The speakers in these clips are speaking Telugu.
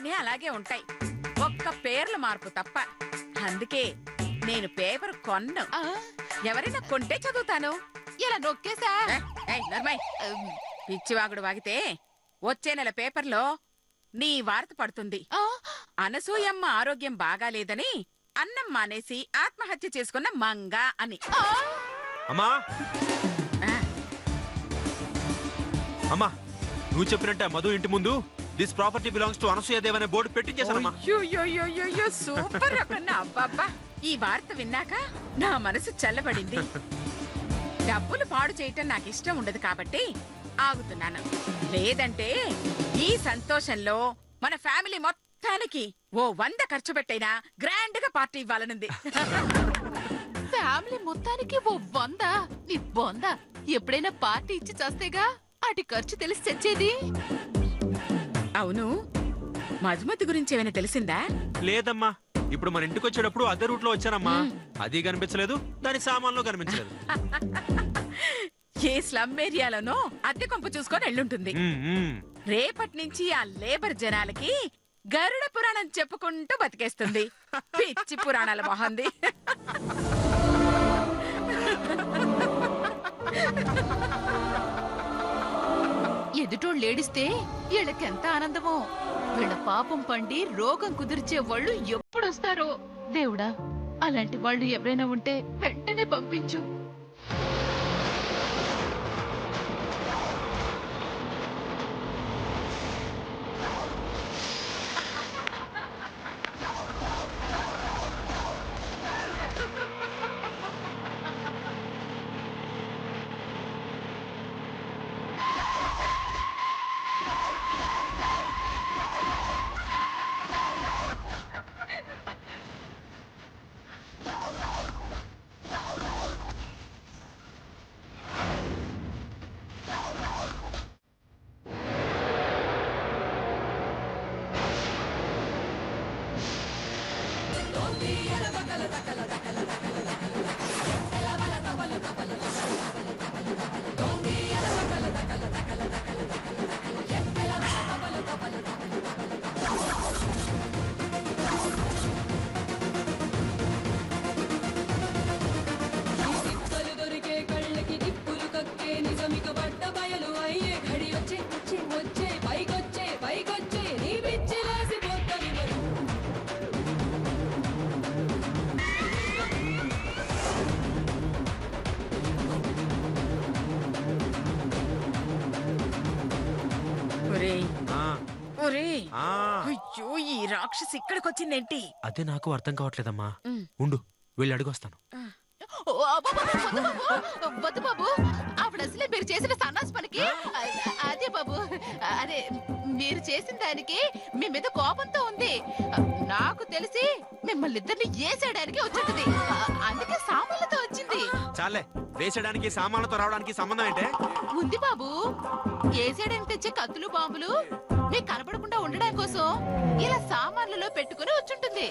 అన్నీ అలాగే ఉంటాయి, ఒక్క పేర్ల మార్పు తప్ప. అందుకే నేను పేపర్ కొన్ను. ఎవరైనా కొంటే చదువుతాను. ఇలా నొక్కేసా. పిచ్చివాగుడు వాగితే వచ్చే నెల పేపర్లో నీ వార్త పడుతుంది. అనసూయమ్మ ఆరోగ్యం బాగాలేదని అన్నం మానేసి ఆత్మహత్య చేసుకున్న మంగ అని. అమ్మా అమ్మా, నువ్వు చెప్పినట్టే మధు ఇంటి ముందు దిస్ ప్రాపర్టీ బిలాంగ్స్ టు అనసూయదేవ్ అనే బోర్డు పెట్టించేసానమ్మా. సూపర్ అబ్బబ్బా. ఈ వార్త విన్నాక నా మనసు చల్లబడింది. డబ్బులు పాడు చేయటం నాకు ఇష్టం ఉండదు కాబట్టి ఆగుతున్నాను. లేదంటే ఈ సంతోషంలో మన ఫ్యామిలీ మొత్తానికి ఓ 100 ఖర్చు పెట్టైనా గ్రాండ్ గా పార్టీ ఇవ్వాలనుంది. ఫ్యామిలీ మొత్తానికి ఓ 100? నీ బొంద. ఎప్పుడైనా పార్టీ ఇచ్చి చేస్తేగా అటు ఖర్చు తెలిసి తెచ్చేది. అవును, మధుమతి గురించి ఏమైనా తెలిసిందా? లేదమ్మా, ఇప్పుడు మన ఇంటికి వచ్చేటప్పుడు అదే రూట్ లో వచ్చానమ్మా. అది కనిపించలేదు, దాని సామాన్లు కనిపించలేదు. ఏ స్లమ్ ఏరియాలోనో అద్దె కొంపు చూసుకొని వెళ్ళుంటుంది. రేపటి నుంచి ఆ లేబర్ జనాలకి గరుడ పురాణం చెప్పుకుంటూ బతికేస్తుంది. పిచ్చి పురాణాల మొహంది. ఎదుటోళ్ళు ఏడిస్తే వీళ్ళకెంత ఆనందమో. వీళ్ళ పాపం పండి రోగం కుదిర్చే వాళ్ళు ఎప్పుడొస్తారో దేవుడా. అలాంటి వాళ్ళు ఎవరైనా ఉంటే వెంటనే పంపించు. అయ్యో, ఈ రాక్షసి ఇక్కడికొచ్చిందేంటి? అదే నాకు అర్థం కావట్లేదమ్మా. ఉండు, వెళ్ళి అడుగొస్తాను. వద్దు బాబు, ఆవిడ అసలే మీరు చేసిన సన్నాస్ పనికి. అదే బాబు, అదే మీరు చేసిన దానికి మీ మీద కోపంతో ఉంది. నాకు తెలిసి మిమ్మల్ని ఇద్దరిని వేసేయడానికి వచ్చింది. అందుకే సామాన్లతో వచ్చింది. చాలే, వేసేయడానికి సామాన్లతో రావడానికి సంబంధం ఏంటే? ఉంది బాబు. వేసేయడానికి తెచ్చే కత్తులు బాంబులు మీకు కనపడకుండా ఉండడం కోసం ఇలా సామాన్లలో పెట్టుకుని వచ్చుంటుంది.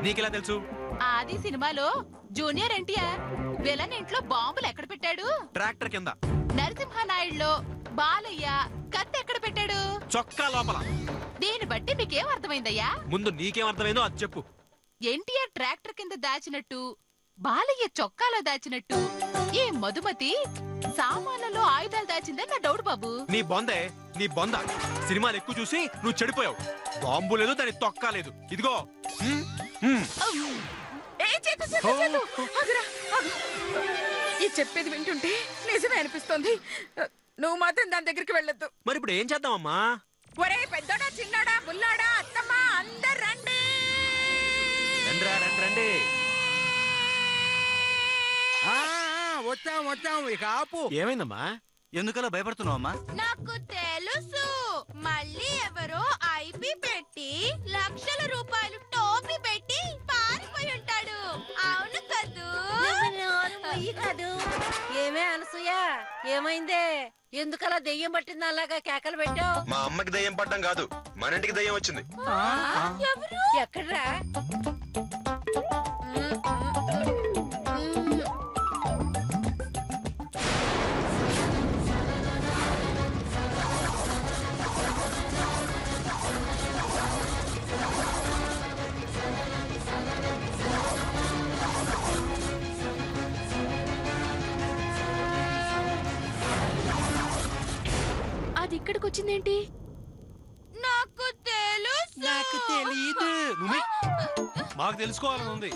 నీకెలా తెలుసు? ఆది సినిమాలో జూనియర్ ఎన్టీఆర్ విలన్ ఇంట్లో బాంబులు ఎక్కడ పెట్టాడు? ట్రాక్టర్ కింద. నరసింహనాయుడులో బాలయ్య కత్తి ఎక్కడ పెట్టాడు? చొక్కా లోపల. దీన్ని బట్టి మీకేం అర్థమైందయ్యా? ముందు నీకేం అర్థమైందో అది చెప్పు. ఎన్టీఆర్ ట్రాక్టర్ కింద దాచినట్టు, బాలయ్య చొక్కాలో దాచినట్టు, ఈ మధుమతి సామాన్లలో ఆయుధాలు దాచిందని నా డౌట్ బాబు. నీ బొందే, నీ బొంద. సినిమాలు ఎక్కువ చూసి నువ్వు చెడిపోయావు. బాంబు లేదు, దాని తొక్కా లేదు. ఇదిగో. ఈ చెప్పేది వింటుంటే నిజమే అనిపిస్తోంది. నువ్వు మాత్రం దాని దగ్గరికి వెళ్ళొద్దు. మరి ఇప్పుడు ఏం చేద్దామమ్మా? ఒరే పెద్దోడా, చిన్నోడా, బుల్లాడా, అత్తమ్మా, అందరు రండి. రండి. వచ్చాం. ఇక ఆపు. ఏమైందమ్మా? ఎందుకలా భయపడుతున్నావమ్మా? నాకు తెలుసు, మళ్ళీ ఎవరో ఐపీ పెట్టి లక్షల రూపాయలు టోపీ పెట్టి పారిపోయి ఉంటాడు. అవును కదూ? ఏమే అనసూయ, ఏమైందే? ఎందుకలా దెయ్యం పట్టింది అలాగా కేకలు పెట్టావు? మా అమ్మకి దయ్యం పడ్డం కాదు, మన ఇంటికి దయ్యం వచ్చింది. ఎక్కడ్రా? ఇక్కడికి వచ్చిందేంటి? నాకు తెలుసు. నాకు తెలియదు. మాకు తెలుసుకోవాలని ఉంది.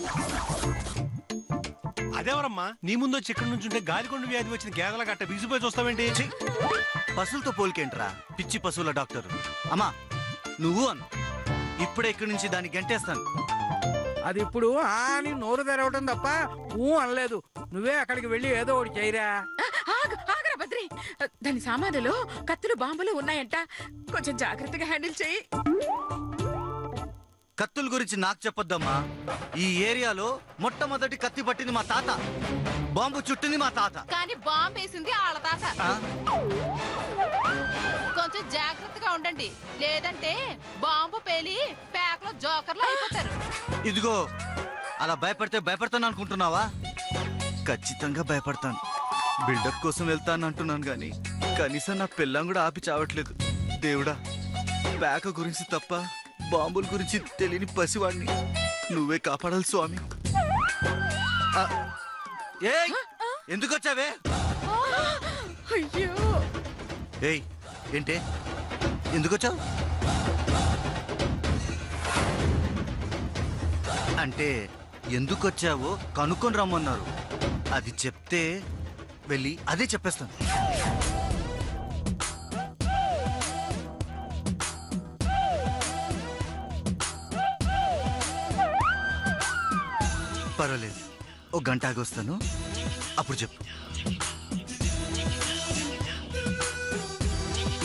అదేవరమ్మా నీ ముందు వచ్చి ఇక్కడ నుంచి ఉంటే గాలికొండ వ్యాధి వచ్చిన గేదల గట్ట బిగిసిపోయి చూస్తావేంటి? పశువులతో పోలికేంట్రా పిచ్చి పశువుల డాక్టర్. అమ్మా నువ్వు అను, ఇప్పుడే ఇక్కడి నుంచి దాన్ని గంటేస్తాను. అది ఇప్పుడు అని నోరు తెరవటం తప్ప అనలేదు. నువ్వే అక్కడికి వెళ్ళి ఏదో ఒకటి చేయరా. ఆగరా బద్రి, దాని సామానులు కత్తులు బాంబులు ఉన్నాయంట, కొంచెం జాగ్రత్తగా హ్యాండిల్ చెయ్యి. కత్తుల గురించి నాకు చెప్పొద్దమ్మా. ఈ ఏరియాలో మొట్టమొదటి కత్తి పట్టింది మా తాత, బాంబు చుట్టింది మా తాత. కానీ బాంబు వేసింది ఆళ్ళ తాత. కొంచెం జాగ్రత్తగా ఉండండి, లేదంటే బాంబు పేలి ప్యాక్లో జోకర్లు అయిపోతారు. ఇదిగో అలా భయపడితే భయపడతాను అనుకుంటున్నావా? ఖచ్చితంగా భయపడతాను. బిల్డప్ కోసం వెళ్తాను అంటున్నాను గాని కనీసం నా పిల్లం కూడా ఆపి చావట్లేదు. దేవుడా, ప్యాక గురించి తప్ప బాంబుల గురించి తెలియని పసివాడిని నువ్వే కాపాడాలి స్వామి. ఏయ్, ఎందుకు వచ్చావే? అయ్యో, ఏయ్ ఏంటే, ఎందుకు వచ్చావు? అంటే ఎందుకు వచ్చావో కనుక్కొని రమ్మన్నారు. అది చెప్తే వెళ్ళి అదే చెప్పేస్తాను. పర్వాలేదు, ఒక గంట ఆగొస్తాను, అప్పుడు చెప్పు.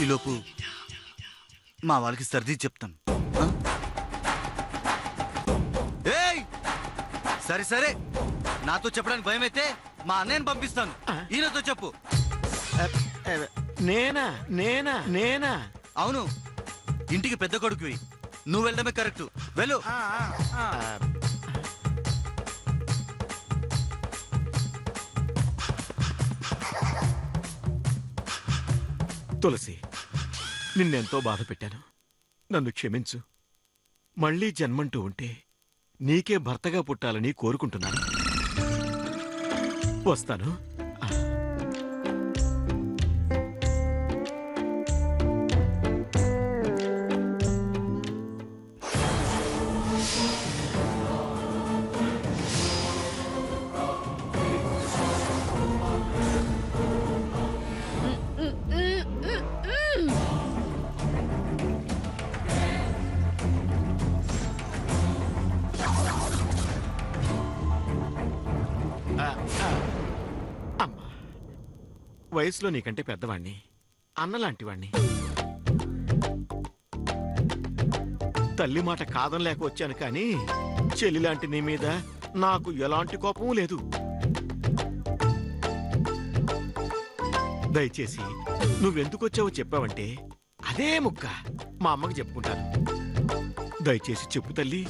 ఈలోపు మా వాళ్ళకి సర్ది చెప్తాను. ఏయ్, సరే సరే, నాతో చెప్పడానికి భయమైతే మా అన్నయ్యని పంపిస్తాను. ఈయనతో చెప్పు. నేనా నేనా నేనా అవును, ఇంటికి పెద్ద కొడుకువి, నువ్వు వెళ్ళడమే కరెక్ట్. వెళ్ళు. తులసి, నిన్నెంతో బాధ పెట్టాను, నన్ను క్షమించు. మళ్ళీ జన్మంటూ ఉంటే నీకే భర్తగా పుట్టాలని కోరుకుంటున్నాను. వస్తాను. అమ్మా, వయసులో నీకంటే పెద్దవాణ్ణి, అన్నలాంటివాణ్ణి. తల్లి మాట కాదనలేక వచ్చాను, కానీ చెల్లిలాంటి నీ మీద నాకు ఎలాంటి కోపం లేదు. దయచేసి నువ్వెందుకు వచ్చావో చెప్పావంటే అదే ముక్క మా అమ్మకి చెప్పుకుంటాను. దయచేసి చెప్పు తల్లి.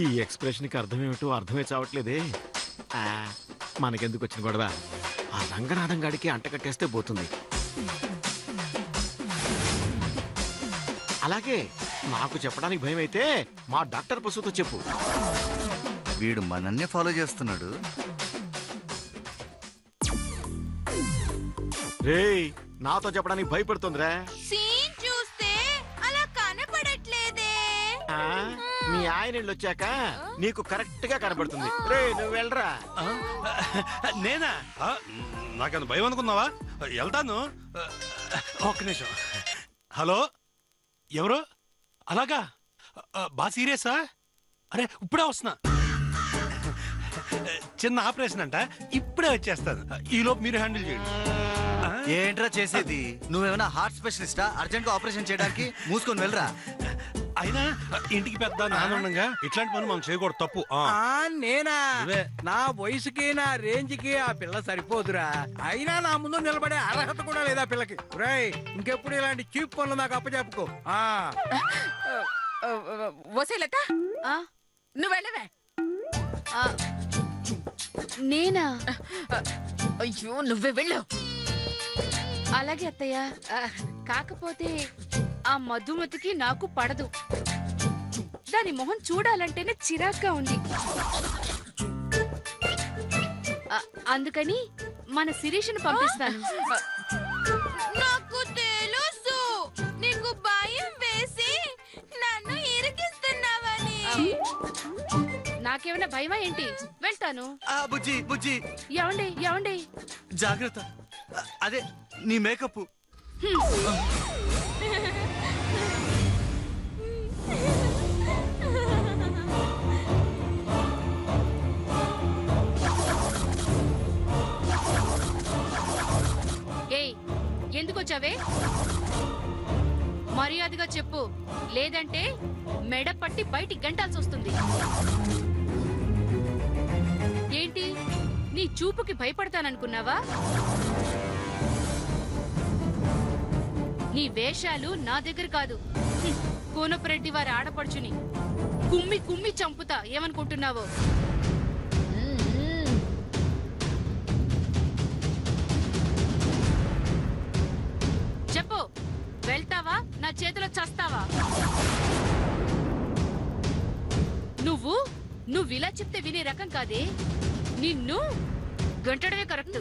ఈ ఎక్స్ప్రెషన్కి అర్థమేమిటో అర్థమే చావట్లేదే. మనకెందుకు వచ్చిన గొడవ? ఆ రంగనాథం గాడికి అంటకట్టేస్తే పోతుంది. అలాగే నాకు చెప్పడానికి భయం అయితే మా డాక్టర్ పశువుతో చెప్పు. వీడు మనన్నే ఫాలో చేస్తున్నాడు. రేయ్, నాతో చెప్పడానికి భయపడుతుందిరా. సీన్ చూస్తే అలా కనపడట్లేదే. మీ ఆయన వచ్చాక నీకు కరెక్ట్ గా కనపడుతుంది. రే, నువ్వు వెళ్ళరా. నేనా? నాకేంత భయం అనుకున్నావా? వెళ్తాను. ఒక్క నిమిషం. హలో, ఎవరు? అలాగా? బా సీరియసా? అరే, ఇప్పుడే వస్తున్నా. చిన్న ఆపరేషన్ అంట, ఇప్పుడే వచ్చేస్తాను. ఈలోపు మీరు హ్యాండిల్ చేయండి. ఏంట్రా చేసేది? నువ్వేమైనా హార్ట్ స్పెషలిస్టా? అర్జెంట్ గా ఆపరేషన్ చేయడానికి మూసుకొని వెళ్ళరా. అయినా ఇంటికి పెద్ద నాన్నంగా ఇట్లాంటి పని మనం చేయకూడదు, తప్పు. నేనా? నా వయసుకి నా రేంజ్ కి ఆ పిల్ల సరిపోదురా. అయినా నా ముందు నిలబడే అర్హత కూడా లేదా పిల్లకి. రేయ్, ఇంకెప్పుడు ఇలాంటి చీప్ పనులు నాకు అప్పచెప్పుకో. వసేలత, నువ్వు వెళ్ళవే. నేనా? అయ్యో, నువ్వే వెళ్ళు. అలాగే అత్తయ్య. కాకపోతే ఆ మధుమతికి నాకు పడదు. దాని మొహం చూడాలంటేనే చిరాగ్గా ఉంది. అందుకని మన శిరీషను పంపిస్తాను. నాకు తెలుసు నీకు భయం వేసి నన్ను ఇరికిస్తున్నావని. నాకేమైనా భయమా ఏంటి? వెళ్తాను. బుజ్జి బుజ్జి ఏమండి ఏమండి? జాగ్రత్త. అదే నీ మేకప్. ఏయ్, ఎందుకు వచ్చావే? మర్యాదగా చెప్పు, లేదంటే మెడ పట్టి బయటికి గంటాల్సి వస్తుంది. ఏంటి, నీ చూపుకి భయపడతాననుకున్నావా? నీ వేషాలు నా దగ్గర కాదు. కోనపరెడ్డి వారి ఆడపడుచుని కుమ్మి కుమ్మి చంపుతా. ఏమనుకుంటున్నావో? చెప్పు, వెళ్తావా నా చేతిలో చస్తావా? నువ్వు ఇలా చెప్తే వినే రకం కాదే. నిన్ను గంటడమే కరెక్ట్.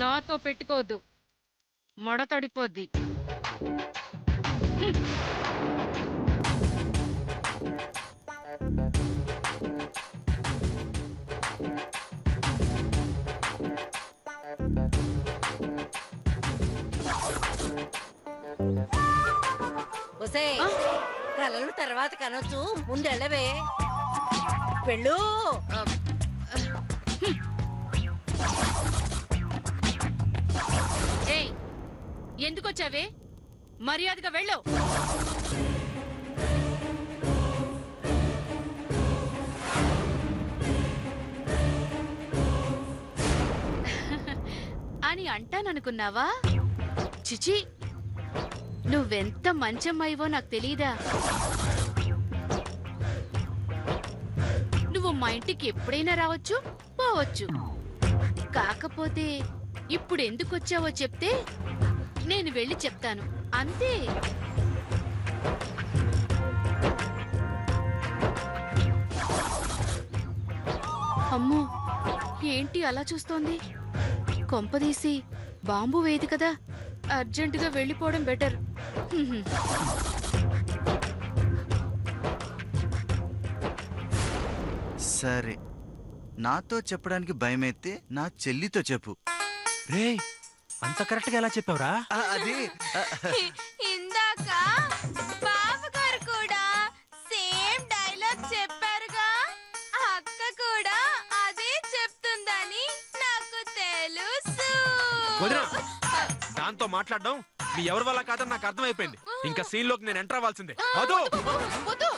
నాతో పెట్టుకోవద్దు, మడతడిపోద్ది. ఒసే కలలు తర్వాత కనొచ్చు, ముందెళ్ళవే. వెళ్ళు. ఏయ్, ఎందుకొచ్చావే? మర్యాదగా వెళ్ళు. అని అంటాననుకున్నావా? చిచి, నువ్వెంత మంచమ్మాయివో నాకు తెలీదా? నువ్వు మా ఇంటికి ఎప్పుడైనా రావచ్చు, పోవచ్చు. కాకపోతే ఇప్పుడు ఎందుకు వచ్చావో చెప్తే నేను వెళ్ళి చెప్తాను, అంతే. అమ్మో, ఏంటి అలా చూస్తోంది? కొంపదీసి బాంబు వేది కదా. అర్జెంటుగా వెళ్ళిపోవడం బెటర్. సరే, నాతో చెప్పడానికి భయమైతే నా చెల్లితో చెప్పు. రే, అంత కరెక్ట్ గా ఎలా చెప్పావురా? అది ఇందాక బావగారు కూడా సేమ్ డైలాగ్ చెప్పారుగా. అక్క కూడా అదే చెప్తుందని నాకు తెలుసు. దాంతో మాట్లాడడం మీ ఎవరి వల్ల కాదని నాకు అర్థమైపోయింది. ఇంకా సీన్ లోకి నేను ఎంటర్ అవ్వాల్సిందే. అదో వద్దు.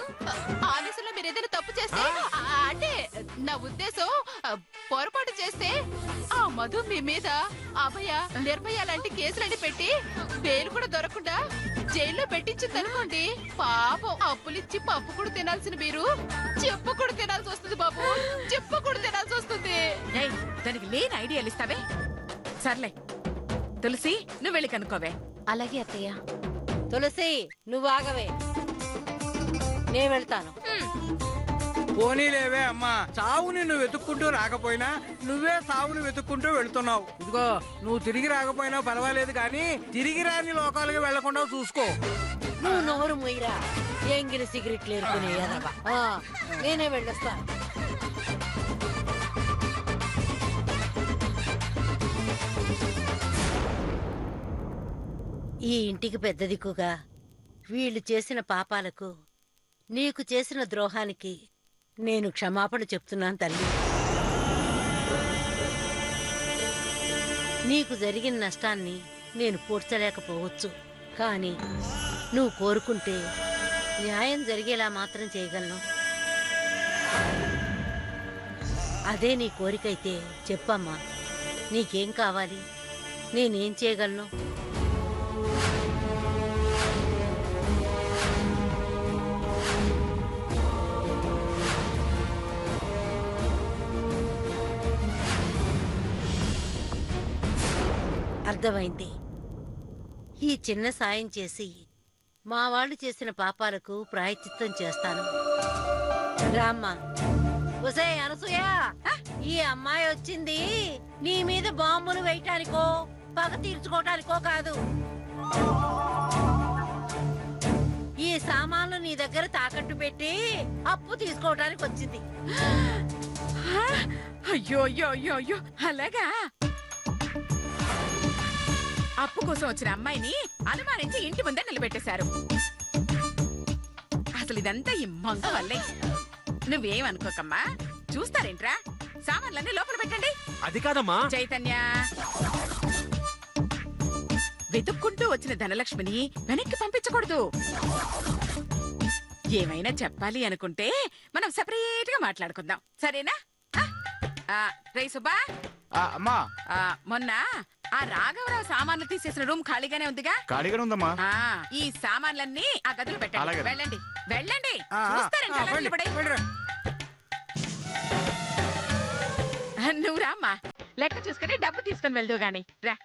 ఆవేశంలో మీరు ఏదైనా తప్పు చేస్తే, అంటే నా ఉద్దేశం పొరపాటు చేస్తే ఆ మధు మీ మీద అభయ నిర్భయ లాంటి కేసులన్నీ పెట్టి బెయిల్ కూడా దొరకకుండా జైల్లో పెట్టించింది అనుకోండి. పాపం అప్పులిచ్చి పప్పు కూడా తినాల్సిన మీరు చెప్పు కూడా తినాల్సి వస్తుంది బాబు. చెప్పు కూడా తినాల్సి వస్తుంది. ఏయ్, దానికి లేని ఐడియాలు ఇస్తావే? సర్లే తులసి, నువ్వు వెళ్ళి కనుక్కోవే. అలాగే అత్తయ్య. తులసి, నువ్వు ఆగవే, నేను వెళ్తాను. పోనీలేవే అమ్మా, సావుని నువ్వు వెతుక్కుంటూ రాకపోయినా నువ్వే సావుని వెతుక్కుంటూ వెళ్తున్నావు. ఇదిగో, నువ్వు తిరిగి రాకపోయినా పర్వాలేదు, కానీ తిరిగి రాని లోకాలకి వెళ్లకుండా చూసుకో. నువ్వు నోరు మొయ్యరా, ఎంగిలి సిగరెట్లు ఎరుకునే ఎదవా. నేనే వెళ్ళొస్తాను. ఈ ఇంటికి పెద్ద దిక్కుగా వీళ్ళు చేసిన పాపాలకు, నీకు చేసిన ద్రోహానికి నేను క్షమాపణ చెప్తున్నాను తల్లి. నీకు జరిగిన నష్టాన్ని నేను పూడ్చలేకపోవచ్చు, కానీ నువ్వు కోరుకుంటే న్యాయం జరిగేలా మాత్రం చేయగలను. అదే నీ కోరికైతే చెప్పమ్మా, నీకేం కావాలి, నేనేం చేయగలను? అర్థమైంది. ఈ చిన్న సాయం చేసి మా వాళ్ళు చేసిన పాపాలకు ప్రాయశ్చిత్తం చేస్తాను. రామ్మా. ఒసే అనసూయ, ఈ అమ్మాయి వచ్చింది నీ మీద బాంబులు వేయటానికో పగ తీర్చుకోవటానికో కాదు. ఈ సామాన్లు నీ దగ్గర తాకట్టు పెట్టి అప్పు తీసుకోవటానికి వచ్చింది. అయ్యో అయ్యో అయ్యో అయ్యో, అలాగా? అప్పు కోసం వచ్చిన అమ్మాయిని అనుమానించి ఇంటి ముందే నిలబెట్టేశారు. అసలు ఇదంతా ఈ మంగ వల్లే. నువ్వేమనుకోకమ్మా, చూస్తారేంట్రా? సామాన్లన్నీ లోపల పెట్టండి. అది కాదమ్మా చైతన్య, వెతుక్కుంటూ వచ్చిన ధనలక్ష్మిని వెనక్కి పంపించకూడదు. ఏమైనా చెప్పాలి అనుకుంటే మనం సెపరేట్ గా మాట్లాడుకుందాం, సరేనా? రే సుబ్బా, అమ్మా మొన్న ఆ రాఘవరావు సామాన్లు తీసేసిన రూమ్ ఖాళీగానే ఉందిగా? ఖాళీగానే ఉందమ్మా. ఈ సామాన్లన్నీ ఆ గదిలో పెట్టండి. అలాగే. వెళ్ళండి వెళ్ళండి. నువ్వు రామ్మా, లెక్క చూసుకుని డబ్బు తీసుకుని వెళ్దు గాని రా.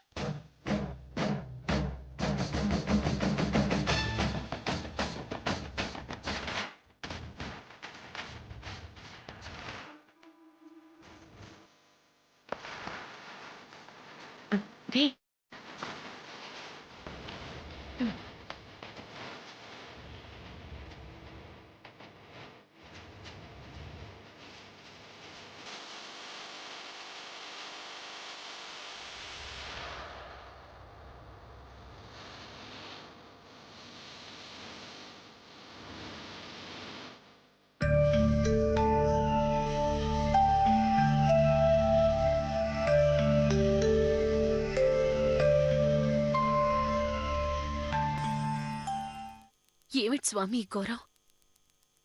ఏమిటి స్వామి ఈ ఘోరం?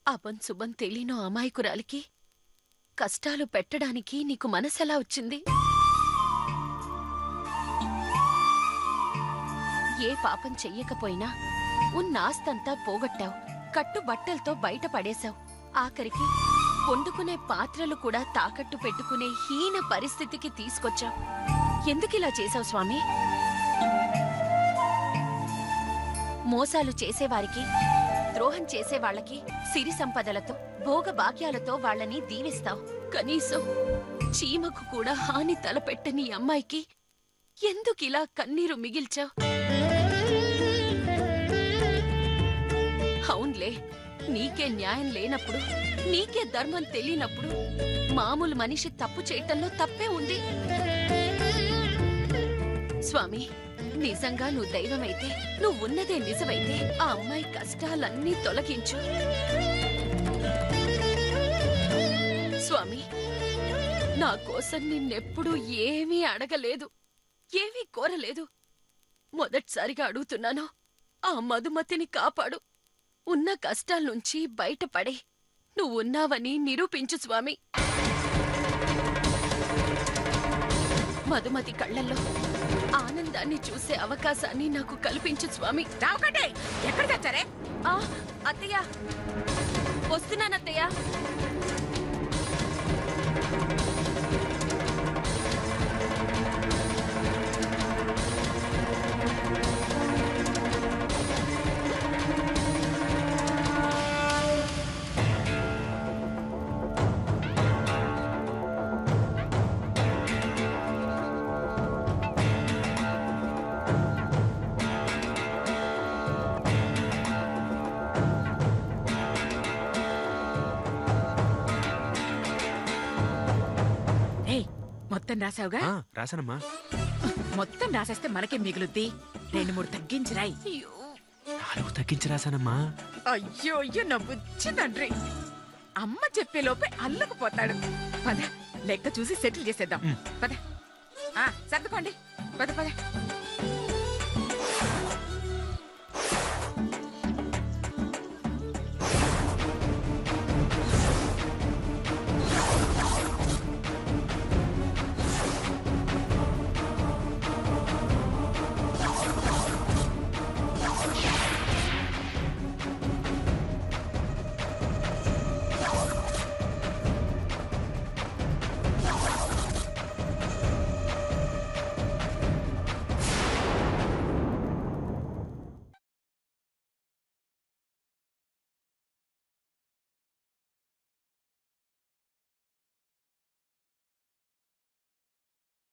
అపన్ శుభం తెలియనో అమాయకురాలికి కష్టాలు పెట్టడానికి నీకు మనసెలా వచ్చింది? ఏ పాపం చెయ్యకపోయినా ఉన్న ఆస్తంతా పోగొట్టావు, కట్టుబట్టలతో బయట పడేశావు, ఆఖరికి వండుకునే పాత్రలు కూడా తాకట్టు పెట్టుకునే హీన పరిస్థితికి తీసుకొచ్చావు. ఎందుకిలా చేశావు స్వామి? మోసాలు చేసేవారికి, ద్రోహం చేసేవాళ్లకి సిరి సంపదలతో, భోగ భాగ్యాలతో వాళ్ళని దీవిస్తావు. కనీసం చీమకు కూడా హాని తలపెట్టని అమ్మాయికి ఎందుకిలా కన్నీరు మిగిల్చావు? అవునులే, నీకే న్యాయం లేనప్పుడు, నీకే ధర్మం తెలియనప్పుడు మామూలు మనిషి తప్పు చేయటంలో తప్పే ఉంది. స్వామి, నిజంగా నువ్వు దైవమైతే, నువ్వున్నదే నిజమైతే ఆ అమ్మాయి కష్టాలన్నీ తొలగించు. స్వామి, నా కోసం నిన్నెప్పుడూ ఏమీ అడగలేదు, ఏమీ కోరలేదు. మొదటిసారిగా అడుగుతున్నాను, ఆ మధుమతిని కాపాడు. ఉన్న కష్టాల నుంచి బయటపడే నువ్వున్నావని నిరూపించు స్వామి. మధుమతి కళ్ళల్లో ఆనందాన్ని చూసే అవకాశాన్ని నాకు కల్పించు స్వామి. రావుకటే, ఎక్కడ తెచ్చారే? అత్తయ్య, వస్తున్నానత్తయ్య. మొత్తం రాసావుగా? రాశానమ్మా. మొత్తం రాసేస్తే మనకే మిగులుద్ది. 2-3 తగ్గించిరాయి. 4 తగ్గించి రాశానమ్మా. అయ్యో అయ్యో, నా బుచ్చి తండ్రి. అమ్మ చెప్పే లోపే అల్లుకుపోతాడు. పద, లెక్క చూసి సెటిల్ చేసేద్దాం. పద, సర్దుకోండి. పద పద